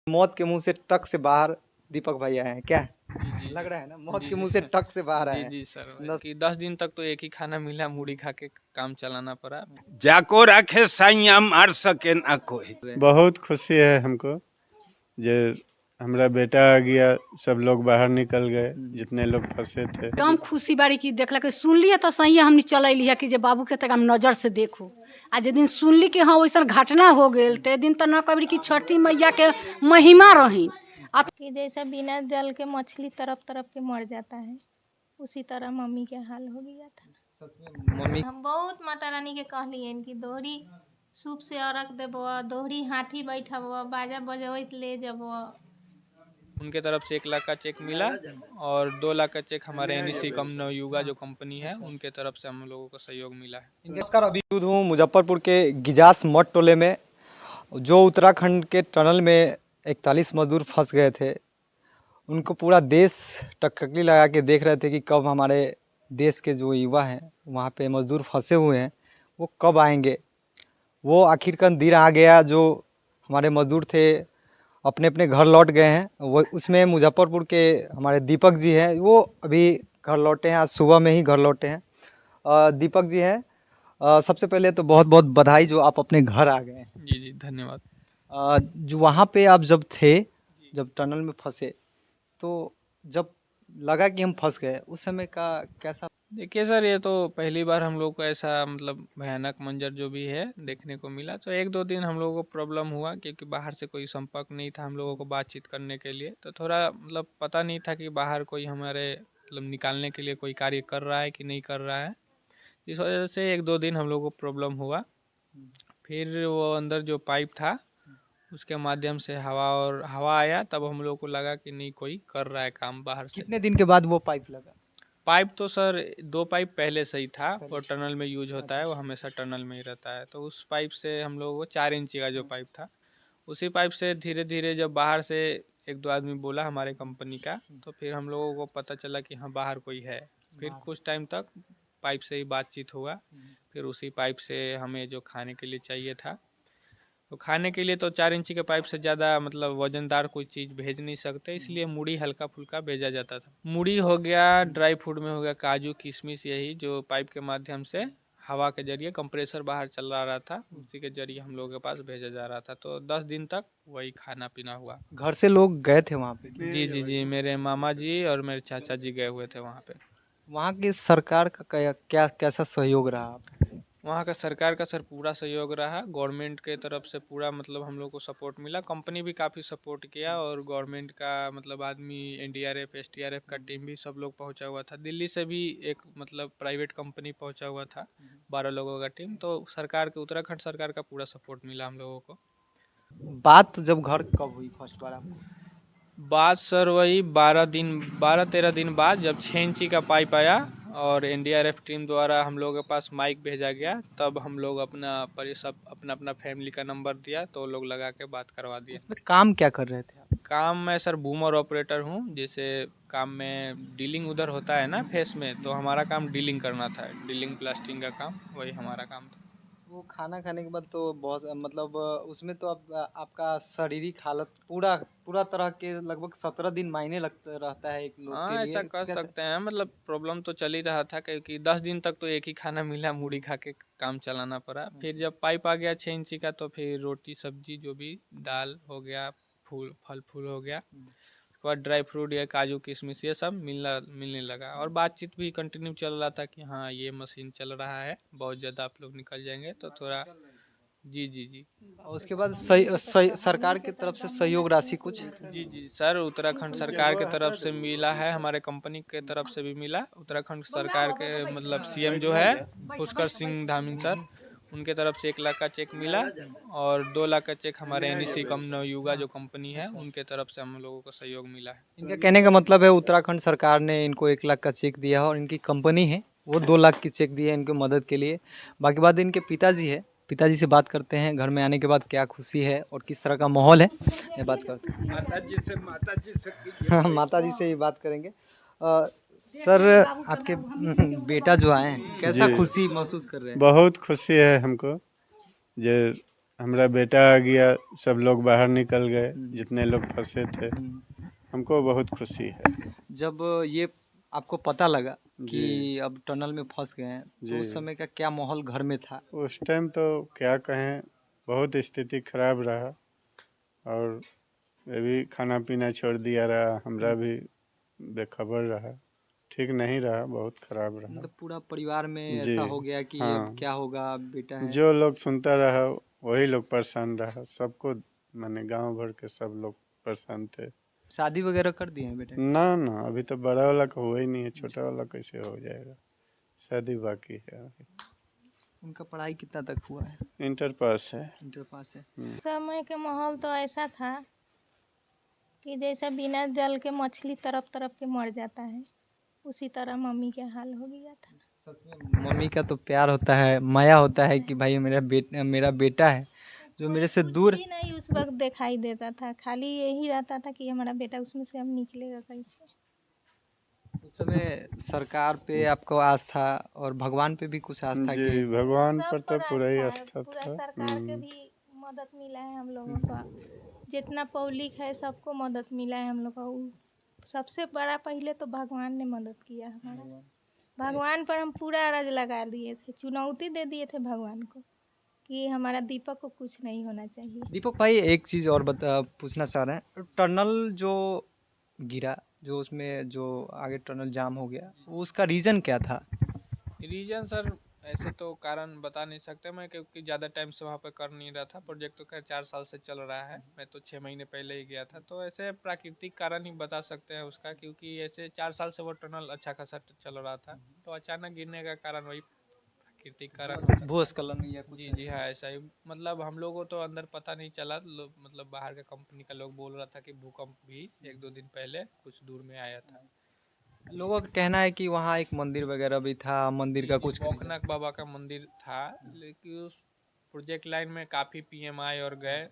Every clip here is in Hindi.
मौत के मुंह से टक से बाहर दीपक भाई आए हैं क्या? जी लग रहा है ना, मौत जी के जी मुंह से टक से बाहर आए जी हैं। जी सर, दस- कि 10 दिन तक तो एक ही खाना मिला, मुड़ी खा के काम चलाना पड़ा। जाको रखे सैया मार सके ना कोई। बहुत खुशी है हमको जे हमरा बेटा आ गया, सब लोग बाहर निकल गए जितने लोग फंसे थे। एकदम खुशी बारी की देखल के सुनलिए तो सही हमनी चलैली है कि जे बाबू के तक हम नजर से देखू। आ जे दिन सुनली कि हाँ वैसा घटना हो गेल ते दिन तो न कबरी की छठी मैया के महिमा रही। अब कि जैसा बिना जल के मछली तरफ तरफ के मर जाता है, उसी तरह मम्मी के हाल हो गया था। सच में मम्मी हम बहुत माता रानी के कहलिए कि दोहरी सूप से अर्घ देबो, दोहरी हाथी बैठबो, बाजा बजबैत ले जबो। उनके तरफ से 1 लाख का चेक मिला और 2 लाख का चेक हमारे एनईसी कम नवयुगा जो कंपनी है उनके तरफ से हम लोगों को सहयोग मिला है। नमस्कार, अभी मौजूद हूँ मुजफ्फरपुर के गिजास मठ टोले में, जो उत्तराखंड के टनल में 41 मजदूर फंस गए थे। उनको पूरा देश टकटकी लगा के देख रहे थे कि कब हमारे देश के जो युवा हैं वहाँ पे मजदूर फंसे हुए हैं वो कब आएंगे। वो आखिरकार दिन आ गया, जो हमारे मजदूर थे अपने अपने घर लौट गए हैं। वो उसमें मुजफ्फरपुर के हमारे दीपक जी हैं, वो अभी घर लौटे हैं, आज सुबह में ही घर लौटे हैं। दीपक जी हैं, सबसे पहले तो बहुत बहुत बधाई जो आप अपने घर आ गए हैं। जी जी धन्यवाद। जो वहाँ पे आप जब थे, जब टनल में फंसे, तो जब लगा कि हम फंस गए उस समय का कैसा? देखिए सर, ये तो पहली बार हम लोग को ऐसा मतलब भयानक मंजर जो भी है देखने को मिला। तो 1-2 दिन हम लोगों को प्रॉब्लम हुआ क्योंकि बाहर से कोई संपर्क नहीं था हम लोगों को बातचीत करने के लिए। तो थोड़ा मतलब पता नहीं था कि बाहर कोई हमारे मतलब निकालने के लिए कोई कार्य कर रहा है कि नहीं कर रहा है। इस वजह से 1-2 दिन हम लोग को प्रॉब्लम हुआ। फिर वो अंदर जो पाइप था उसके माध्यम से हवा आया, तब हम लोग को लगा कि नहीं कोई कर रहा है काम बाहर से। कितने दिन के बाद वो पाइप लगा? पाइप तो सर 2 पाइप पहले से ही था, और टनल में यूज होता है, वो हमेशा टनल में ही रहता है। तो उस पाइप से हम लोगों को 4 इंची का जो पाइप था, उसी पाइप से धीरे धीरे जब बाहर से 1-2 आदमी बोला हमारे कंपनी का, तो फिर हम लोगों को पता चला कि हाँ बाहर कोई है। फिर कुछ टाइम तक पाइप से ही बातचीत हुआ। फिर उसी पाइप से हमें जो खाने के लिए चाहिए था, तो खाने के लिए तो 4 इंची के पाइप से ज़्यादा मतलब वजनदार कोई चीज़ भेज नहीं सकते, इसलिए मूढ़ी हल्का फुल्का भेजा जाता था। मूढ़ी हो गया, ड्राई फ्रूट में हो गया काजू किशमिश, यही जो पाइप के माध्यम से हवा के जरिए कंप्रेसर बाहर चल रहा था, उसी के जरिए हम लोगों के पास भेजा जा रहा था। तो 10 दिन तक वही खाना पीना हुआ। घर से लोग गए थे वहाँ पे? जी जी जी, मेरे मामा जी और मेरे चाचा जी गए हुए थे वहाँ पे। वहाँ की सरकार का क्या कैसा सहयोग रहा आप? वहाँ का सरकार का सर पूरा सहयोग रहा। गवर्नमेंट के तरफ से पूरा मतलब हम लोग को सपोर्ट मिला, कंपनी भी काफ़ी सपोर्ट किया, और गवर्नमेंट का मतलब आदमी एनडीआरएफ एसडीआरएफ का टीम भी सब लोग पहुँचा हुआ था। दिल्ली से भी एक मतलब प्राइवेट कंपनी पहुँचा हुआ था, 12 लोगों का टीम। तो सरकार के, उत्तराखंड सरकार का पूरा सपोर्ट मिला हम लोगों को। बात जब घर कब हुई फर्स्ट बार आपको? बात सर वही 12-13 दिन बाद, जब 6 इंची का पाइप आया और एनडीआरएफ टीम द्वारा हम लोगों के पास माइक भेजा गया, तब हम लोग अपना फैमिली का नंबर दिया, तो लोग लगा के बात करवा दिए। इसमें काम क्या कर रहे थे आप? काम मैं सर बूमर ऑपरेटर हूँ। जैसे काम में डीलिंग उधर होता है ना फेस में, तो हमारा काम डीलिंग करना था, डीलिंग प्लास्टिंग का काम, वही हमारा काम था। वो खाना खाने के बाद तो बहुत मतलब उसमें तो आपका शारीरिक हालत पूरा पूरा तरह के लगभग 17 दिन मायने लगता रहता है एक लोग के हाँ, लिए। ऐसा कर कैसे? सकते हैं। मतलब प्रॉब्लम तो चल ही रहा था क्योंकि 10 दिन तक तो एक ही खाना मिला, मुड़ी खा के काम चलाना पड़ा। फिर जब पाइप आ गया 6 इंची का, तो फिर रोटी सब्जी जो भी, दाल हो गया, फल फूल हो गया, उसके बाद ड्राई फ्रूट या काजू किशमिश ये सब मिलने लगा। और बातचीत भी कंटिन्यू चल रहा था कि हाँ ये मशीन चल रहा है, बहुत ज़्यादा आप लोग निकल जाएंगे, तो थोड़ा जी जी जी और उसके बाद सरकार की तरफ से सहयोग राशि कुछ? जी जी सर, उत्तराखंड सरकार के तरफ से मिला है, हमारे कंपनी के तरफ से भी मिला। उत्तराखंड सरकार के मतलब सीएम जो है पुष्कर सिंह धामी सर, उनके तरफ से 1 लाख का चेक मिला, और 2 लाख का चेक हमारे एनईसी कम नवयुगा जो कंपनी है उनके तरफ से हम लोगों को सहयोग मिला है। इनका कहने का मतलब है उत्तराखंड सरकार ने इनको 1 लाख का चेक दिया है, और इनकी कंपनी है वो 2 लाख की चेक दी है इनकी मदद के लिए। बाकी बात इनके पिताजी है, पिताजी से बात करते हैं घर में आने के बाद क्या खुशी है और किस तरह का माहौल है, ये बात करते हैं। माता जी से हाँ, माता जी से ही बात करेंगे। सर, आपके बेटा जो आए हैं कैसा जी। खुशी महसूस कर रहे हैं? बहुत खुशी है हमको जे हमारा बेटा आ गया, सब लोग बाहर निकल गए, जितने लोग फंसे थे। हमको बहुत खुशी है। जब ये आपको पता लगा कि जी अब टनल में फंस गए हैं तो जी। उस समय का क्या माहौल घर में था? उस टाइम तो क्या कहें, बहुत स्थिति खराब रहा। और ये भी खाना पीना छोड़ दिया रहा, हमरा भी बेखबर रहा, ठीक नहीं रहा, बहुत खराब रहा। मतलब पूरा परिवार में जी ऐसा हो गया कि अब हाँ, क्या होगा, बेटा है। जो लोग सुनता रहा वही लोग परेशान रहा, सबको माने गांव भर के सब लोग परेशान थे। शादी वगैरह कर दिए हैं बेटा की? ना ना, अभी तो बड़ा वाला का हुआ ही नहीं है, छोटा वाला कैसे हो जाएगा, शादी बाकी है अभी। उनका पढ़ाई कितना तक हुआ है? इंटर पास है। इंटर पास है। समय के माहौल तो ऐसा था कि जैसा बिना जल के मछली तरफ तरफ के मर जाता है, उसी तरह मम्मी के हाल हो गया था। सच में मम्मी का तो प्यार होता है, माया होता है कि भाई मेरा बेटा है जो मेरे से कुछ दूर। भी नहीं उस वक्त दिखाई देता था, खाली यही रहता था कि हमारा बेटा उसमें से अब निकलेगा कैसे। उस समय सरकार पे आपको आस्था और भगवान पे भी कुछ आस्था जी की? भगवान सब पर तो पूरा ही आस्था है, आस्था पूरा था। सरकार के भी मदद मिला है हम लोगों का, जितना पब्लिक है सबको मदद मिला है हम लोग का। सबसे बड़ा पहले तो भगवान ने मदद किया हमारा। भगवान पर हम पूरा अरज लगा दिए थे, चुनौती दे दिए थे भगवान को कि हमारा दीपक को कुछ नहीं होना चाहिए। दीपक भाई एक चीज़ और पूछना चाह रहे हैं, टनल जो गिरा, जो उसमें जो आगे टनल जाम हो गया, वो उसका रीज़न क्या था? रीजन सर ऐसे तो कारण बता नहीं सकते मैं, क्योंकि ज़्यादा टाइम से वहाँ पे कर नहीं रहा था। प्रोजेक्ट तो खैर 4 साल से चल रहा है, मैं तो 6 महीने पहले ही गया था। तो ऐसे प्राकृतिक कारण ही बता सकते हैं उसका, क्योंकि ऐसे 4 साल से वो टनल अच्छा खासा चल रहा था, तो अचानक गिरने का कारण वही प्राकृतिक कारण। भूस्खलन या कुछ? जी जी हाँ, ऐसा ही। मतलब हम लोगों को तो अंदर पता नहीं चला, मतलब बाहर का कंपनी का लोग बोल रहा था कि भूकंप भी 1-2 दिन पहले कुछ दूर में आया था। लोगों का कहना है कि वहाँ एक मंदिर वगैरह भी था, मंदिर का कुछ भोकनाथ बाबा का मंदिर था, लेकिन उस प्रोजेक्ट लाइन में काफ़ी पीएम आए और गए,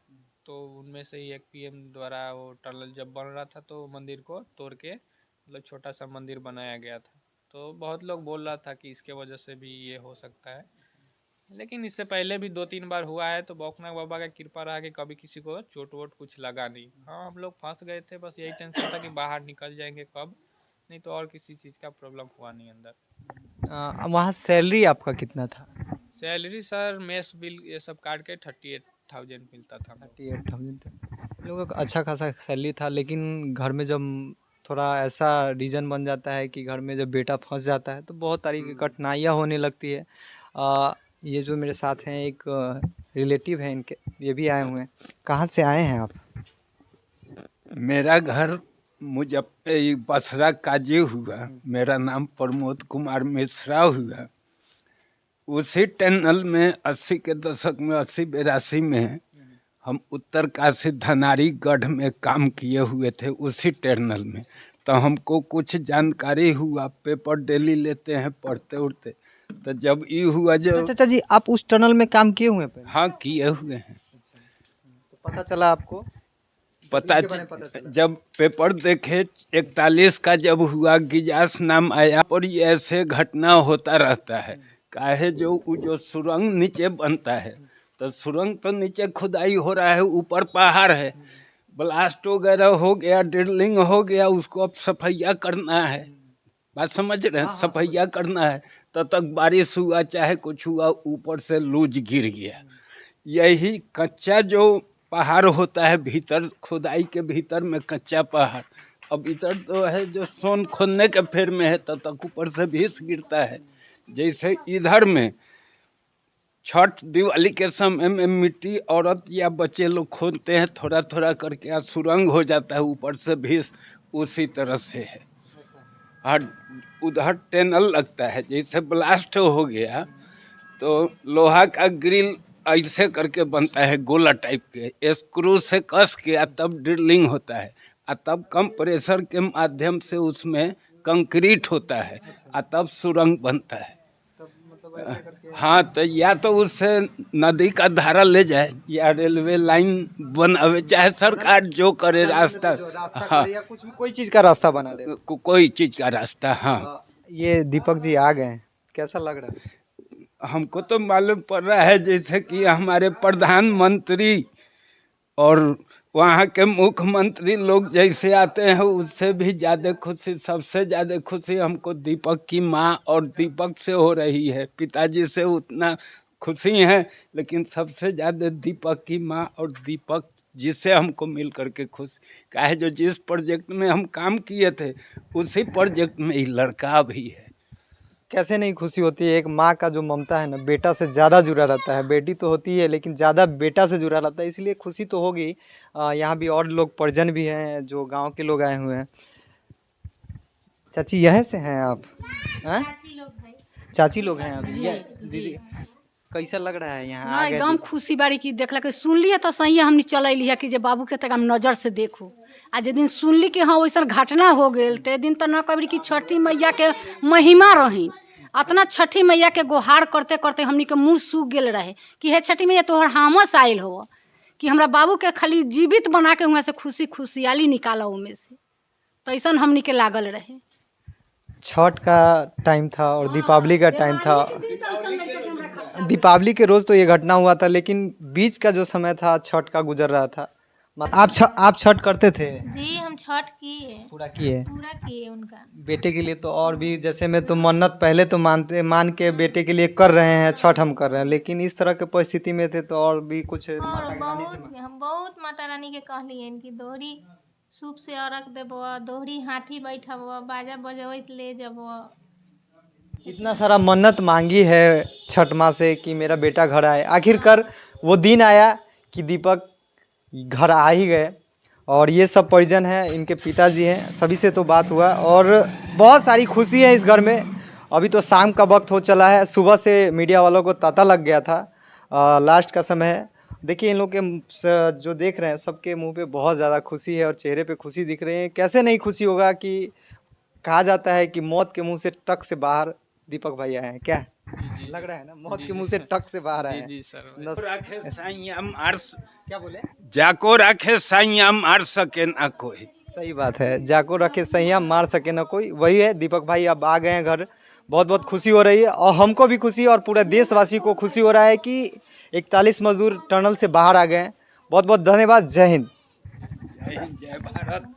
तो उनमें से ही एक पीएम द्वारा वो टनल जब बन रहा था तो मंदिर को तोड़ के मतलब छोटा सा मंदिर बनाया गया था। तो बहुत लोग बोल रहा था कि इसके वजह से भी ये हो सकता है, लेकिन इससे पहले भी 2-3 बार हुआ है। तो भोकनाथ बाबा का कृपा रहा कि कभी किसी को चोट वोट कुछ लगा नहीं। हाँ, हम लोग फंस गए थे, बस यही टेंशन था कि बाहर निकल जाएंगे कब, नहीं तो और किसी चीज़ का प्रॉब्लम हुआ नहीं अंदर। वहाँ सैलरी आपका कितना था? सैलरी सर मेस बिल ये सब काट के 38,000 मिलता था। 38,000 लोगों का अच्छा खासा सैलरी था, लेकिन घर में जब थोड़ा ऐसा रीज़न बन जाता है कि घर में जब बेटा फंस जाता है तो बहुत सारी कठिनाइयाँ होने लगती है। ये जो मेरे साथ हैं एक रिलेटिव हैं इनके, ये भी आए हुए हैं। कहाँ से आए हैं आप? मेरा घर बसरा काजी हुआ। मेरा नाम प्रमोद कुमार मिश्रा हुआ। उसी टनल में 80 के दशक में 80-82 में हम उत्तरकाशी धनारी गढ़ में काम किए हुए थे उसी टनल में। तो हमको कुछ जानकारी हुआ, पेपर डेली लेते हैं पढ़ते उड़ते। तो जब ये हुआ जो चाचा जी, आप उस टनल में काम किए हुए हैं पहले? हाँ किए हुए हैं। तो पता चला आपको? पता इसके बारे में पता चला? जब पेपर देखे 41 का जब हुआ, गिजास नाम आया, और ये ऐसे घटना होता रहता है। काहे जो सुरंग नीचे बनता है, तो सुरंग तो नीचे खुदाई हो रहा है, ऊपर पहाड़ है, ब्लास्ट वगैरह हो गया, ड्रिलिंग हो गया, उसको अब सफैया करना है। बात समझ रहे हैं? सफैया करना है। तब तक बारिश हुआ चाहे कुछ हुआ, ऊपर से लूज गिर गया। यही कच्चा जो पहाड़ होता है, भीतर खुदाई के भीतर में कच्चा पहाड़, अब इधर तो है जो सोन खोदने के फेर में है, तब तक ऊपर से भीस गिरता है। जैसे इधर में छठ दिवाली के समय में मिट्टी औरत या बच्चे लोग खोदते हैं थोड़ा थोड़ा करके, सुरंग हो जाता है ऊपर से भीस, उसी तरह से है। और उधर टनल लगता है, जैसे ब्लास्ट हो गया तो लोहा का ग्रिल ऐसे करके बनता है गोला टाइप के, स्क्रू से कस के तब ड्रिलिंग होता है, तब कम प्रेशर के माध्यम से उसमें कंक्रीट होता है, तब सुरंग बनता है। हाँ, तो या तो उससे नदी का धारा ले जाए या रेलवे लाइन बनावे, चाहे सरकार जो करे रास्ता, हाँ या कुछ भी, कोई चीज़ का रास्ता बना दे। कोई चीज का रास्ता। हाँ, ये दीपक जी आ गए हैं, कैसा लग रहा है? हमको तो मालूम पड़ रहा है जैसे कि हमारे प्रधानमंत्री और वहाँ के मुख्यमंत्री लोग जैसे आते हैं, उससे भी ज़्यादा खुशी, सबसे ज़्यादा खुशी हमको दीपक की माँ और दीपक से हो रही है। पिताजी से उतना खुशी है, लेकिन सबसे ज़्यादा दीपक की माँ और दीपक जिससे हमको मिल करके खुशी का है। जो जिस प्रोजेक्ट में हम काम किए थे उसी प्रोजेक्ट में ही लड़का भी है। कैसे नहीं खुशी होती है। एक माँ का जो ममता है ना, बेटा से ज़्यादा जुड़ा रहता है। बेटी तो होती है लेकिन ज़्यादा बेटा से जुड़ा रहता है, इसलिए खुशी तो होगी। यहाँ भी और लोग परिजन भी हैं जो गांव के लोग आए हुए हैं। चाची यहीं से हैं आप? हैं? चाची लोग हैं आप? दीदी कैसा लग रहा है यहाँ ना आ गए एकदम खुशी बारी की देखला के सुनलिए तो सही हमने चल अलिए कि जे बाबू के तक हम नजर से देखू। आ जे दिन सुनली कि हाँ वैसा घटना हो गेल ते दिन तो न कबरी कि छठी मैया के महिमा रही। अतना छठी मैया के गुहार करते करते हमनी के मुँह सूख गेल रहे कि हे छठी मैया तोहर हमस आयल हो कि हमरा बाबू के खाली जीवित बना के वहाँ से खुशी खुशहाली निकाला उमें से, तो ऐसा हमनी के लागल रहे। छठ का टाइम था और दीपावली का टाइम था। दीपावली के रोज़ तो ये घटना हुआ था, लेकिन बीच का जो समय था छठ का गुजर रहा था। आप छठ करते थे? जी हम छठ किए, पूरा किए? पूरा किए उनका। बेटे के लिए तो और भी, जैसे मैं तो मन्नत पहले तो मान के बेटे के लिए कर रहे हैं, छठ हम कर रहे हैं, लेकिन इस तरह के परिस्थिति में थे तो और भी कुछ और हम बहुत माता रानी के कहलिए कि दोहरी सूप से अर्घ देबो, दोहरी हाथी बैठबो, बाजा बजबैत ले जबो। इतना सारा मन्नत मांगी है छठ माँ से कि मेरा बेटा घर आए। आखिरकार वो दिन आया कि दीपक घर आ ही गए। और ये सब परिजन हैं, इनके पिताजी हैं, सभी से तो बात हुआ और बहुत सारी खुशी है इस घर में। अभी तो शाम का वक्त हो चला है, सुबह से मीडिया वालों को तांता लग गया था। लास्ट का समय है। देखिए इन लोग के जो देख रहे हैं सबके मुंह पे बहुत ज़्यादा खुशी है और चेहरे पे खुशी दिख रही है। कैसे नहीं खुशी होगा कि कहा जाता है कि मौत के मुंह से टक से बाहर दीपक भाई आए हैं। क्या लग रहा है ना, मौत के मुंह से टक से बाहर आए हैं। जी सर। क्या बोले? जाको रखे सैया मार सके ना कोई। सही बात है, जाको रखे सैया मार सके ना कोई, वही है। दीपक भाई अब आ गए हैं घर, बहुत बहुत खुशी हो रही है और हमको भी खुशी और पूरे देशवासी को खुशी हो रहा है कि 41 मजदूर टनल से बाहर आ गए हैं। बहुत बहुत धन्यवाद। जय हिंद। जय हिंद, जय भारत।